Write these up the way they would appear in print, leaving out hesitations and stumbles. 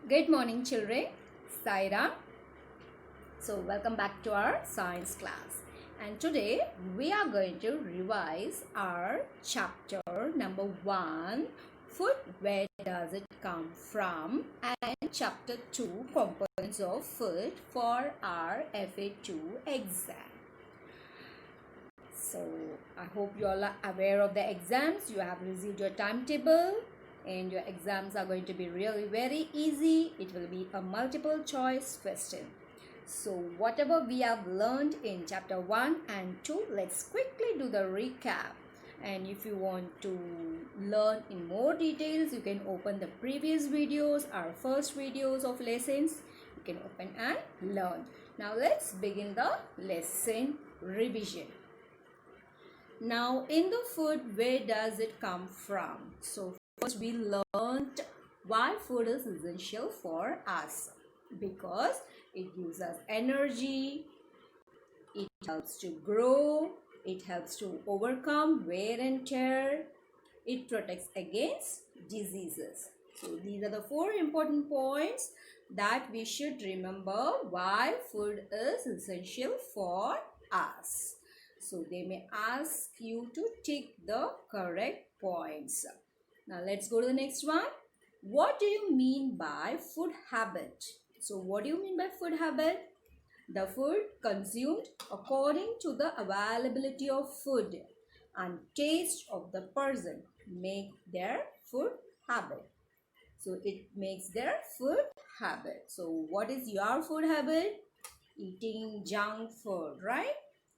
Good morning, children. Saira. So, welcome back to our science class. And today we are going to revise our chapter number 1, Food, Where Does It Come From? And chapter 2, Components of Food for our FA2 exam. So, I hope you all are aware of the exams. You have received your timetable and your exams are going to be really very easy. It will be a multiple choice question. So whatever we have learned in chapter 1 and 2, let's quickly do the recap. And if you want to learn in more details, you can open the previous videos, our first videos of lessons. You can open and learn. Now let's begin the lesson revision. Now in the food, where does it come from? So first we learned why food is essential for us, because it gives us energy, it helps to grow, it helps to overcome wear and tear, it protects against diseases. So these are the 4 important points that we should remember why food is essential for us. So they may ask you to tick the correct points. Now let's go to the next one. What do you mean by food habit? So what do you mean by food habit? The food consumed according to the availability of food and taste of the person make their food habit. So it makes their food habit. So what is your food habit? Eating junk food, right?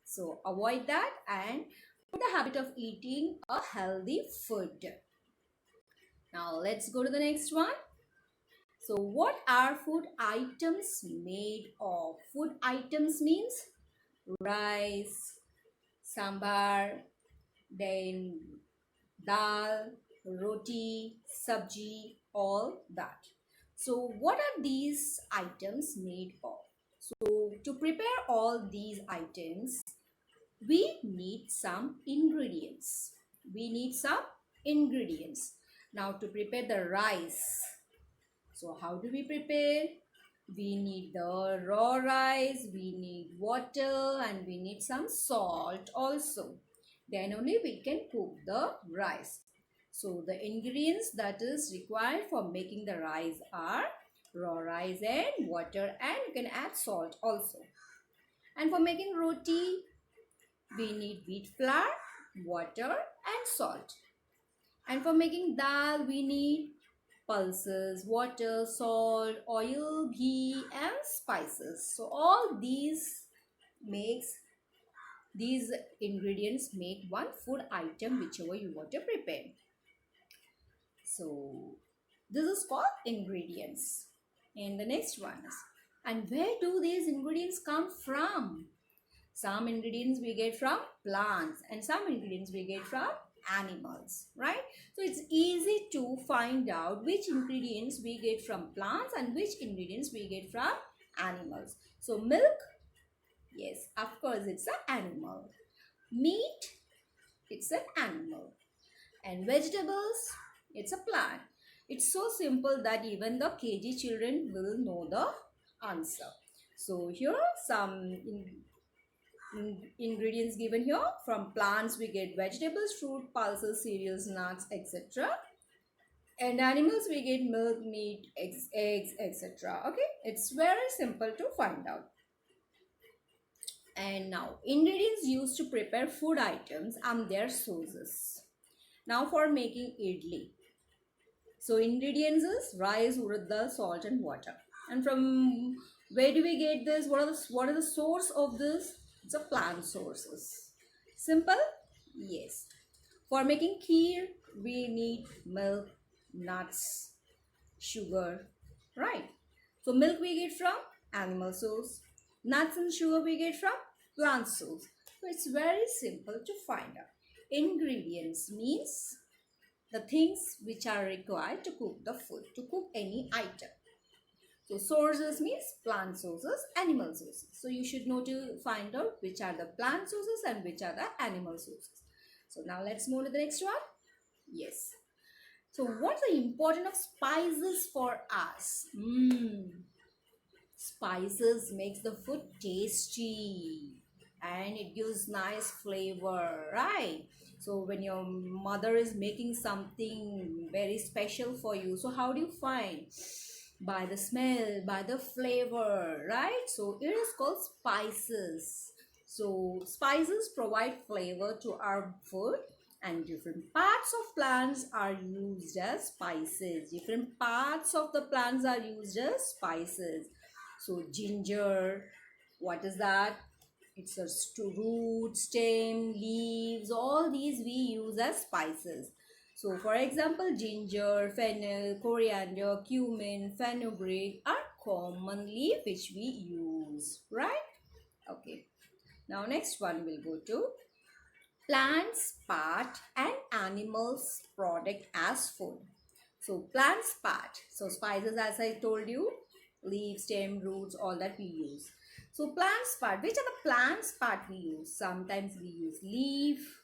So avoid that and put the habit of eating a healthy food. Now let's go to the next one. So what are food items made of? Food items means rice, sambar, then dal, roti, sabji, all that. So what are these items made of? So to prepare all these items, we need some ingredients. Now to prepare the rice. So how do we prepare? We need the raw rice, we need water, and we need some salt also. Then only we can cook the rice. So the ingredients that is required for making the rice are raw rice and water, and you can add salt also. And for making roti, we need wheat flour, water and salt. And for making dal, we need pulses, water, salt, oil, ghee and spices. So all these ingredients make one food item whichever you want to prepare. So this is called ingredients. And the next one is, and where do these ingredients come from? Some ingredients we get from plants and some ingredients we get from animals, right? So it's easy to find out which ingredients we get from plants and which ingredients we get from animals. So milk, yes, of course it's an animal. Meat, it's an animal. And vegetables, it's a plant. It's so simple that even the KG children will know the answer. So here are some ingredients given here. From plants we get vegetables, fruit, pulses, cereals, nuts, etc. And animals we get milk, meat, eggs, etc. Okay, it's very simple to find out. And now ingredients used to prepare food items and their sources. Now for making idli. So ingredients is rice, urad dal, salt and water. And from where do we get this? What are the source of this? It's a plant sources. Simple? Yes. For making kheer, we need milk, nuts, sugar, right? So milk we get from animal source. Nuts and sugar we get from plant source. So it's very simple to find out. Ingredients means the things which are required to cook the food, to cook any item. So sources means plant sources, animal sources. So you should know to find out which are the plant sources and which are the animal sources. So now let's move to the next one. Yes. So what's the importance of spices for us? Spices makes the food tasty and it gives nice flavor, right? So when your mother is making something very special for you, so how do you find? By the smell, by the flavor, right? So it is called spices. So spices provide flavor to our food, and different parts of plants are used as spices. Different parts of the plants are used as spices. So ginger, what is that? It's a root, stem, leaves, all these we use as spices. So for example, ginger, fennel, coriander, cumin, fenugreek are commonly which we use, right? Okay. Now next one we'll go to plants part and animals product as food. So plants part, so spices as I told you, leaves, stem, roots, all that we use. So plants part, which are the plants part we use? Sometimes we use leaf,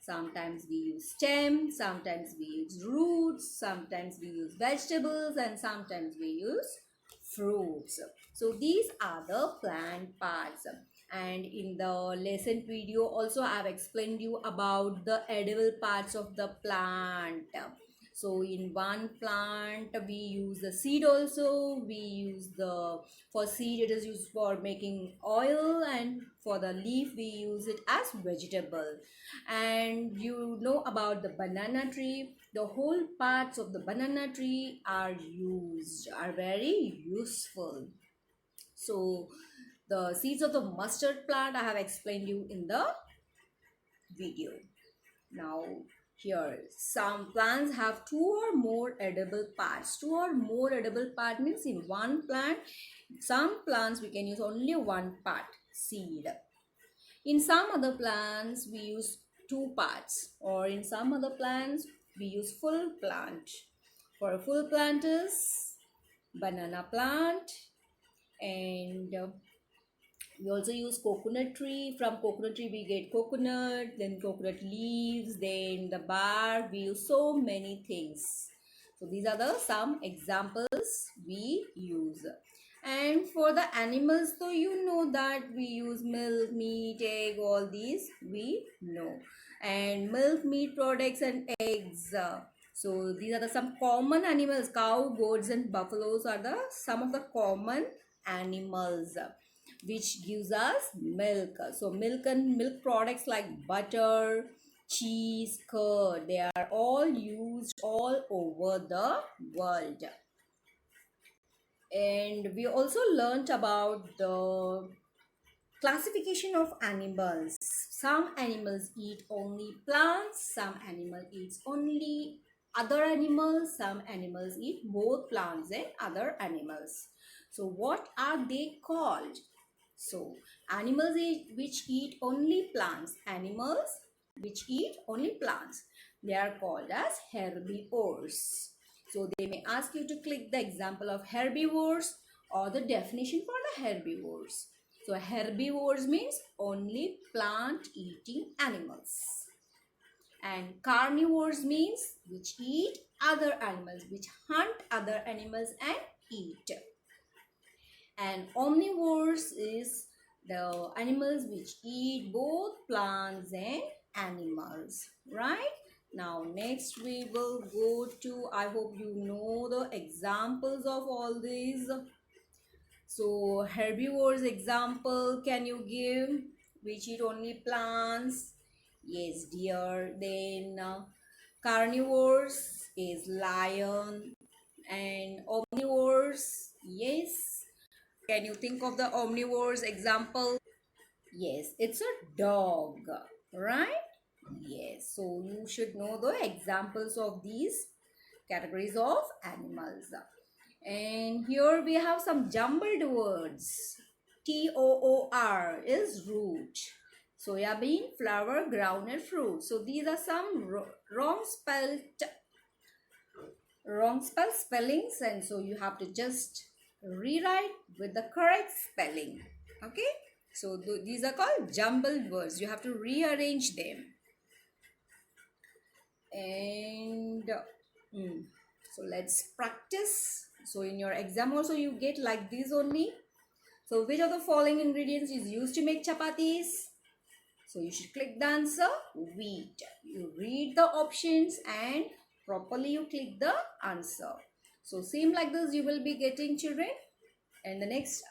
sometimes we use stem, sometimes we use roots, sometimes we use vegetables, and sometimes we use fruits. So these are the plant parts. And in the lesson video also I have explained you about the edible parts of the plant. So in one plant we use the seed also, we use the, for seed it is used for making oil, and for the leaf we use it as vegetable. And you know about the banana tree, the whole parts of the banana tree are used, are very useful. So the seeds of the mustard plant I have explained you in the video. Now here some plants have two or more edible parts. Two or more edible part means in one plant, some plants we can use only one part, seed. In some other plants we use two parts, or in some other plants we use full plant. For a full plant is banana plant, and we also use coconut tree. From coconut tree we get coconut, then coconut leaves, then the bark. We use so many things. So these are the some examples we use. And for the animals, though, you know that we use milk, meat, egg, all these we know. And milk, meat products and eggs. So these are the some common animals. Cow, goats and buffaloes are the some of the common animals which gives us milk. So milk and milk products like butter, cheese, curd, they are all used all over the world. And we also learnt about the classification of animals. Some animals eat only plants, some animal eats only other animals, some animals eat both plants and other animals. So what are they called? So animals which eat only plants, animals which eat only plants, they are called as herbivores. So they may ask you to click the example of herbivores or the definition for the herbivores. So herbivores means only plant eating animals. And carnivores means which eat other animals, which hunt other animals and eat. And omnivores is the animals which eat both plants and animals, right? Now next we will go to, I hope you know the examples of all these. So herbivores example can you give, which eat only plants? Yes, deer. Then carnivores is lion, and omnivores, yes, can you think of the omnivores example? Yes, it's a dog, right? Yes, so you should know the examples of these categories of animals. And here we have some jumbled words. Toor is root. Soya bean, flour, groundnut, fruit. So these are some wrong spellings, and so you have to just rewrite with the correct spelling. Okay, so these are called jumbled words. You have to rearrange them. And Mm. So let's practice. So in your exam also you get like this only. So which of the following ingredients is used to make chapatis? So you should click the answer wheat. You read the options and properly you click the answer. So same like this you will be getting, children. And the next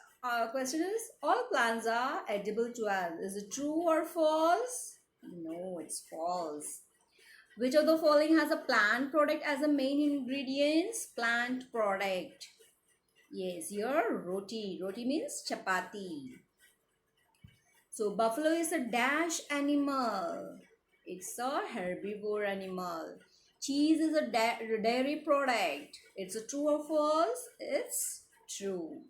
question is, all plants are edible to us. Is it true or false? No, it's false. Which of the following has a plant product as a main ingredients? Plant product. Yes, your roti. Roti means chapati. So buffalo is a dash animal. It's a herbivore animal. Cheese is a dairy product. It's a true or false? It's true.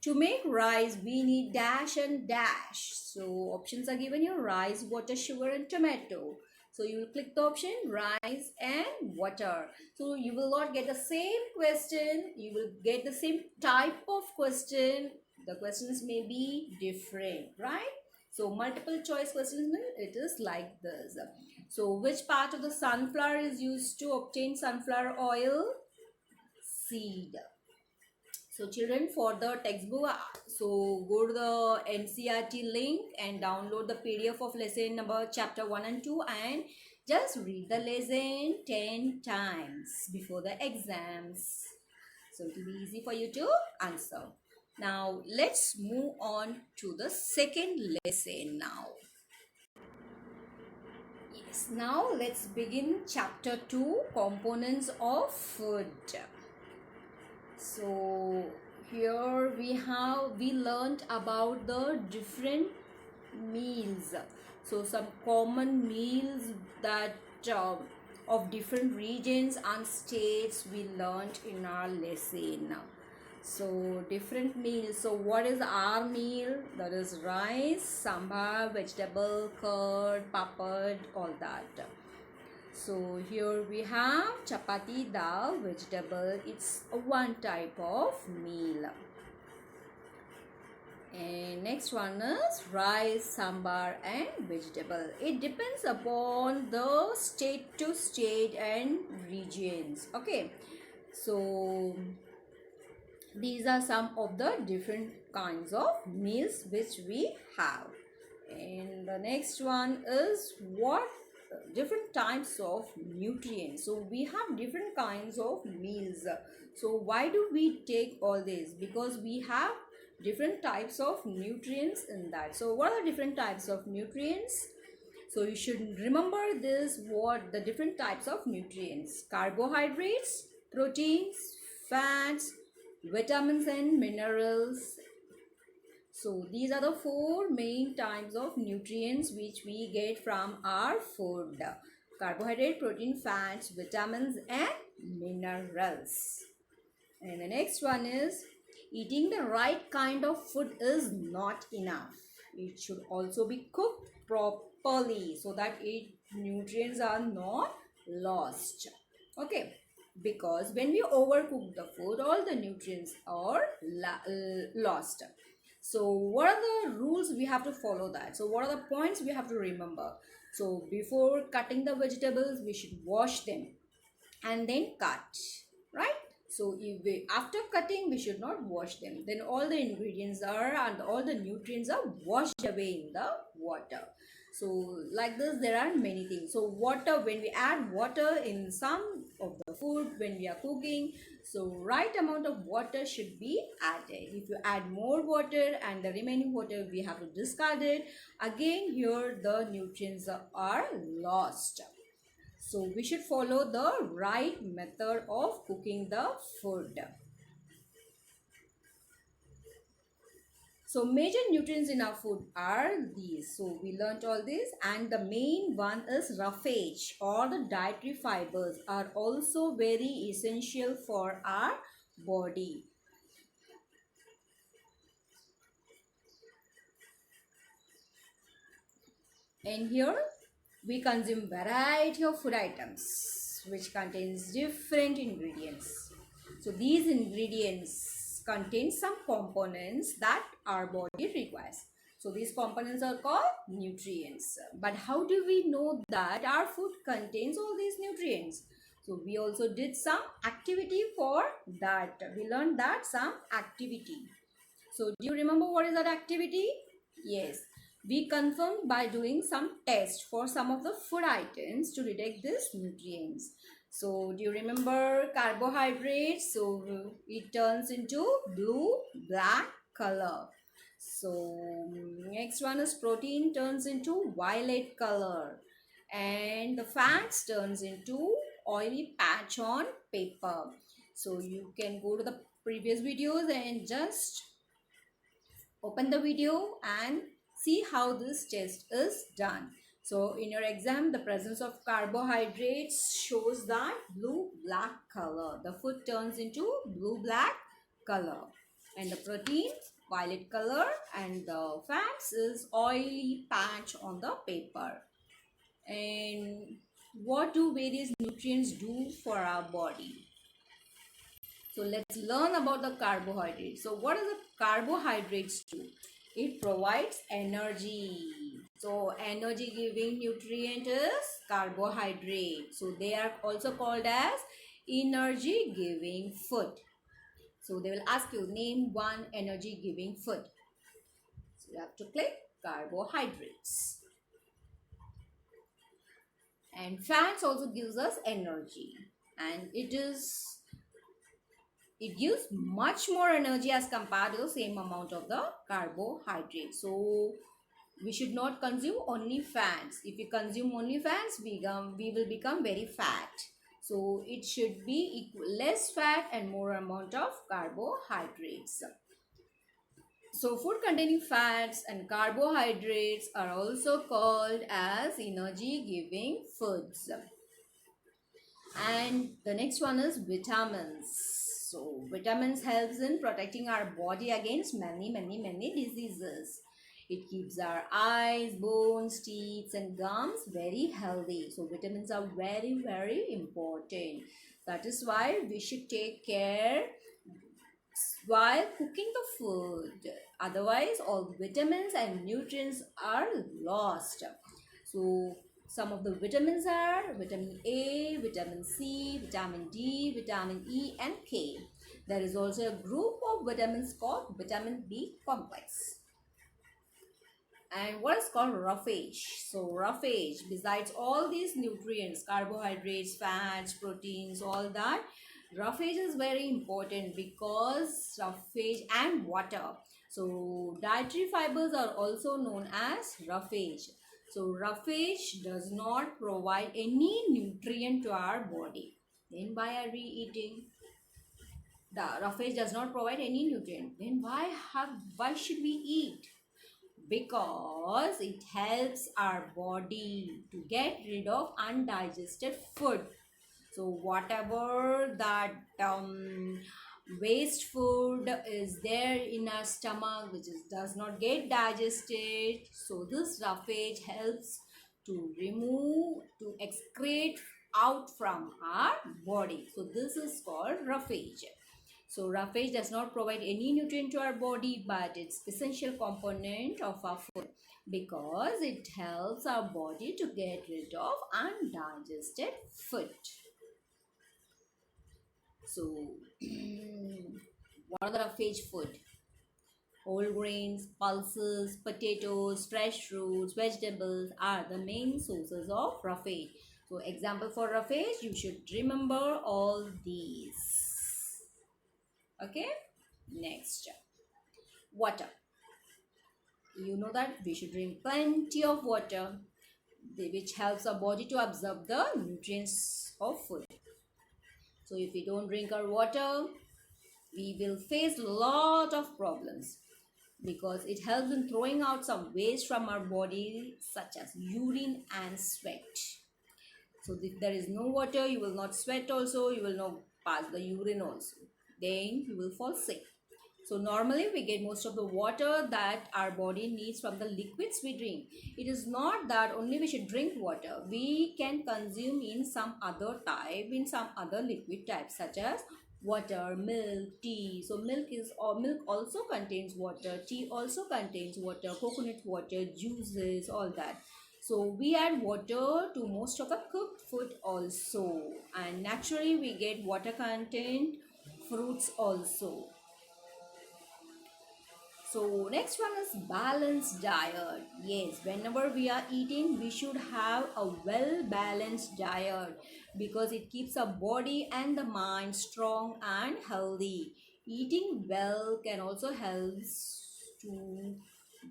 To make rice, we need dash and dash. So options are given here: rice, water, sugar, and tomato. So you will click the option rice and water. So you will not get the same question. You will get the same type of question. The questions may be different, right? So multiple choice questions, it is like this. So which part of the sunflower is used to obtain sunflower oil? Seed. So children, for the textbook, so go to the NCRT link and download the PDF of lesson number chapter 1 and 2 and just read the lesson 10 times before the exams. So it will be easy for you to answer. Now let's move on to the second lesson now. Yes, now let's begin chapter 2, components of food. So here we learned about the different meals. So some common meals that of different regions and states we learned in our lesson. So different meals. So what is our meal? That is rice, sambar, vegetable, curd, papad, all that. So here we have chapati, dal, vegetable. It's one type of meal. And next one is rice, sambar and vegetable. It depends upon the state to state and regions. Okay. So these are some of the different kinds of meals which we have. And the next one is what different types of nutrients. So we have different kinds of meals. So why do we take all this? Because we have different types of nutrients in that. So what are the different types of nutrients? So you should remember this, what the different types of nutrients: carbohydrates, proteins, fats, vitamins and minerals. So these are the four main types of nutrients which we get from our food: carbohydrate, protein, fats, vitamins and minerals. And the next one is, eating the right kind of food is not enough. It should also be cooked properly so that nutrients are not lost. Okay, because when we overcook the food, all the nutrients are lost. So what are the rules we have to follow that? So what are the points we have to remember? So before cutting the vegetables, we should wash them and then cut, right? So if after cutting, we should not wash them. Then all the ingredients are and all the nutrients are washed away in the water. So like this, there are many things. So water, when we add water in some of the food, when we are cooking, so right amount of water should be added. If you add more water and the remaining water we have to discard it, again here the nutrients are lost. So we should follow the right method of cooking the food. So major nutrients in our food are these. So we learnt all this, and the main one is roughage or the dietary fibers are also very essential for our body. And here we consume variety of food items which contains different ingredients. So these ingredients contain some components that our body requires. So these components are called nutrients. But how do we know that our food contains all these nutrients? So we also did some activity for that. We learned that some activity. So do you remember what is that activity? Yes. We confirmed by doing some tests for some of the food items to detect these nutrients. So do you remember carbohydrates? So it turns into blue, black color. So next one is protein turns into violet color. And the fats turns into oily patch on paper. So you can go to the previous videos and just open the video and see how this test is done. So in your exam, the presence of carbohydrates shows that blue-black color. The food turns into blue-black color. And the protein, violet color. And the fats is oily patch on the paper. And what do various nutrients do for our body? So let's learn about the carbohydrates. So what does the carbohydrates do? It provides energy. So energy giving nutrient is carbohydrate. So they are also called as energy giving food. So they will ask you name one energy giving food. So you have to click carbohydrates. And fats also gives us energy. And it gives much more energy as compared to the same amount of the carbohydrate. So we should not consume only fats. If we consume only fats, we will become very fat. So it should be less fat and more amount of carbohydrates. So food containing fats and carbohydrates are also called as energy giving foods. And the next one is vitamins. So vitamins helps in protecting our body against many diseases. It keeps our eyes, bones, teeth and gums very healthy. So vitamins are very important. That is why we should take care while cooking the food. Otherwise all vitamins and nutrients are lost. So some of the vitamins are vitamin A, vitamin C, vitamin D, vitamin E and K. There is also a group of vitamins called vitamin B complex. And what is called roughage? So roughage, besides all these nutrients, carbohydrates, fats, proteins, all that, roughage is very important because roughage and water. So dietary fibers are also known as roughage. So roughage does not provide any nutrient to our body. Then why are we eating? The roughage does not provide any nutrient. Then why should we eat? Because it helps our body to get rid of undigested food. So whatever that waste food is there in our stomach which does not get digested, so this roughage helps to excrete out from our body. So this is called roughage. So roughage does not provide any nutrient to our body, but it's essential component of our food because it helps our body to get rid of undigested food. So what are the roughage food? Whole grains, pulses, potatoes, fresh fruits, vegetables are the main sources of roughage. So example for roughage, you should remember all these. Okay, next, water. You know that we should drink plenty of water, which helps our body to absorb the nutrients of food. So if we don't drink our water, we will face a lot of problems because it helps in throwing out some waste from our body such as urine and sweat. So if there is no water, you will not sweat also, you will not pass the urine also. Then you will fall sick. So normally we get most of the water that our body needs from the liquids we drink. It is not that only we should drink water. We can consume in some other type, in some other liquid types such as water, milk, tea. So milk also contains water, tea also contains water, coconut water, juices, all that. So we add water to most of the cooked food also, and naturally we get water content fruits also. So next one is balanced diet. Yes, whenever we are eating, we should have a well balanced diet because it keeps our body and the mind strong and healthy. Eating well can also help to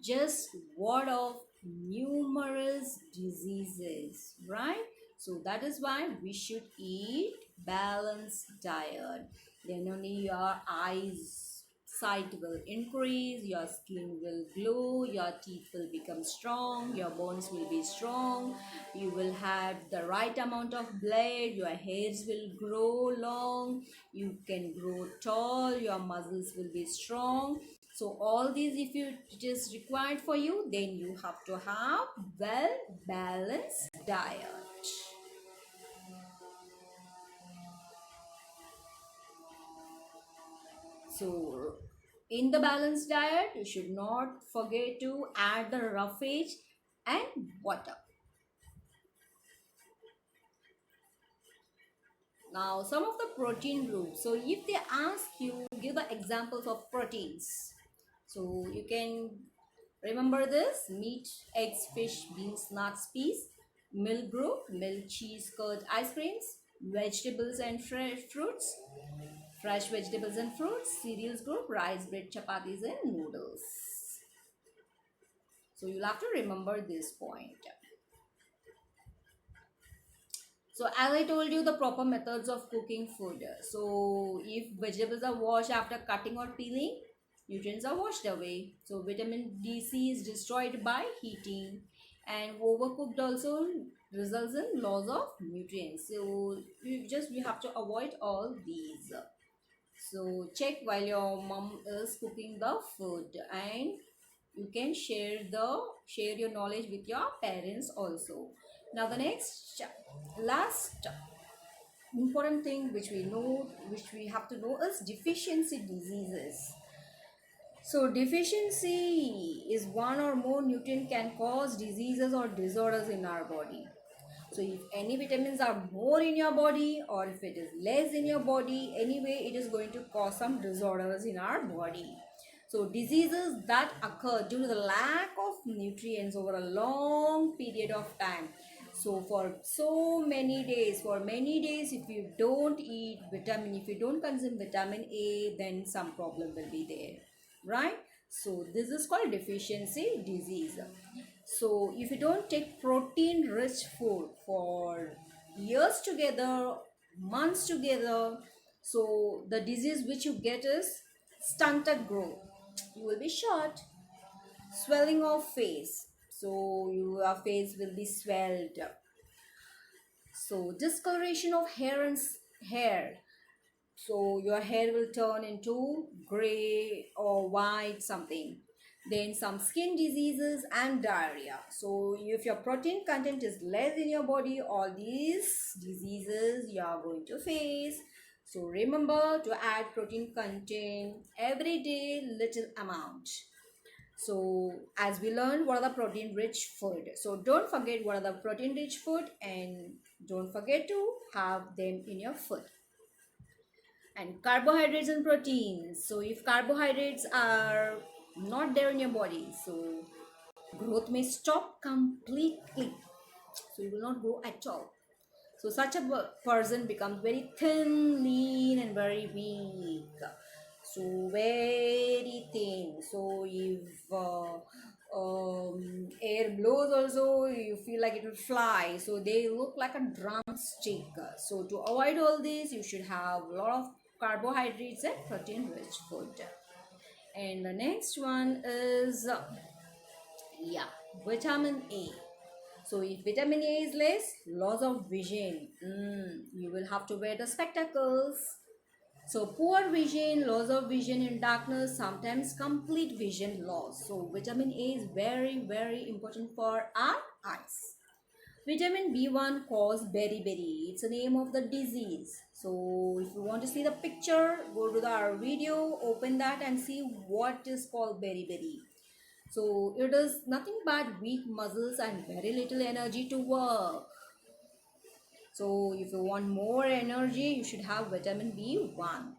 just ward off numerous diseases, right? So that is why we should eat balanced diet. Then only your eyes sight will increase, your skin will glow, your teeth will become strong, your bones will be strong, you will have the right amount of blood, your hairs will grow long, you can grow tall, your muscles will be strong. So all these, if it is required for you, then you have to have well balanced diet. So in the balanced diet, you should not forget to add the roughage and water. Now some of the protein groups. So if they ask you, give the examples of proteins. So you can remember this: meat, eggs, fish, beans, nuts, peas, milk group, milk, cheese, curd, ice creams, vegetables and fresh fruits, fresh vegetables and fruits, cereals group, rice, bread, chapatis and noodles. So you'll have to remember this point. So as I told you, the proper methods of cooking food. So if vegetables are washed after cutting or peeling, nutrients are washed away. So vitamin D, C is destroyed by heating, and overcooked also results in loss of nutrients. So we have to avoid all these. So check while your mom is cooking the food, and you can share your knowledge with your parents also. Now the next last important thing which we have to know is deficiency diseases. So deficiency is one or more nutrient can cause diseases or disorders in our body. So if any vitamins are more in your body or if it is less in your body, anyway it is going to cause some disorders in our body. So diseases that occur due to the lack of nutrients over a long period of time. So for many days, if you don't eat vitamin, if you don't consume vitamin A, then some problem will be there, right? So this is called deficiency disease. So if you don't take protein rich food for years together, months together, so the disease which you get is stunted growth. You will be short, swelling of face. So your face will be swelled. So discoloration of hair. So your hair will turn into gray or white something. Then some skin diseases and diarrhea. So if your protein content is less in your body, all these diseases you are going to face. So remember to add protein content every day, little amount. So as we learned what are the protein rich food, so don't forget what are the protein rich food, and don't forget to have them in your food. And carbohydrates and proteins. So if carbohydrates are not there in your body, so growth may stop completely. So you will not grow at all. So such a person becomes very thin, lean, and very weak. So very thin. So if air blows, also you feel like it will fly. So they look like a drumstick. So to avoid all this, you should have a lot of carbohydrates and protein-rich food. And the next one is yeah, vitamin A. So if vitamin A is less, loss of vision. You will have to wear the spectacles. So poor vision, loss of vision in darkness, sometimes complete vision loss. So vitamin A is very important for our eyes. Vitamin B1 cause beriberi. It's the name of the disease. So if you want to see the picture, go to our video, open that and see what is called beriberi. So it is nothing but weak muscles and very little energy to work. So if you want more energy, you should have vitamin B1.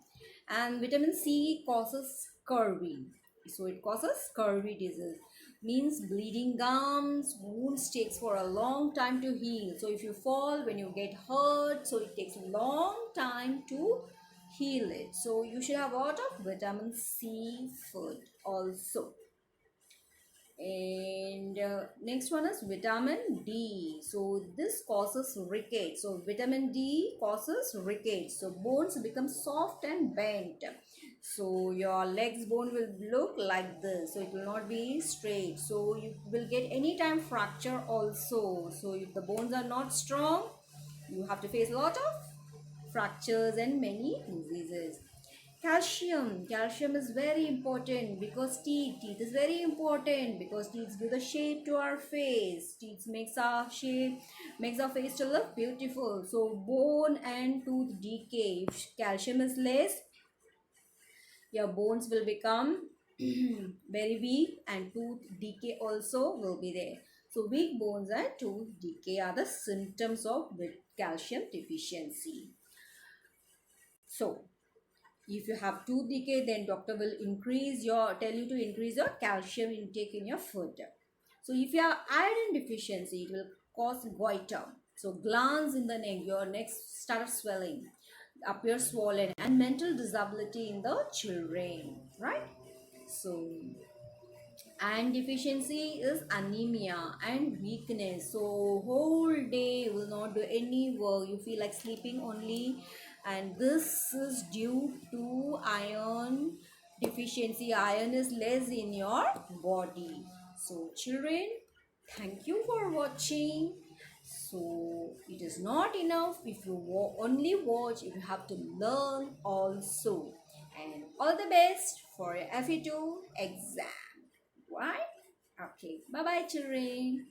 And vitamin C causes scurvy. So it causes scurvy disease. Means bleeding gums, wounds takes for a long time to heal. So if you fall when you get hurt, so it takes a long time to heal it. So you should have a lot of vitamin C food also. And next one is vitamin D. So this causes rickets. So vitamin D causes rickets. So bones become soft and bent. So your legs bone will look like this. So it will not be straight. So you will get anytime fracture also. So if the bones are not strong, you have to face a lot of fractures and many diseases. Calcium is very important because teeth is very important because teeth give the shape to our face. Teeth makes our shape, makes our face to look beautiful. So bone and tooth decay. If calcium is less, your bones will become very weak and tooth decay also will be there. So weak bones and tooth decay are the symptoms of calcium deficiency. So if you have tooth decay, then doctor will tell you to increase your calcium intake in your food. So if you have iron deficiency, it will cause goiter. So glands in the neck, your neck start swelling, appear swollen, and mental disability in the children, right? So iron deficiency is anemia and weakness. So whole day you will not do any work, you feel like sleeping only, and this is due to iron deficiency. Iron is less in your body. So children, thank you for watching. So it is not enough if you only watch, you have to learn also. And all the best for your FE2 exam. Right? Okay. Bye bye, children.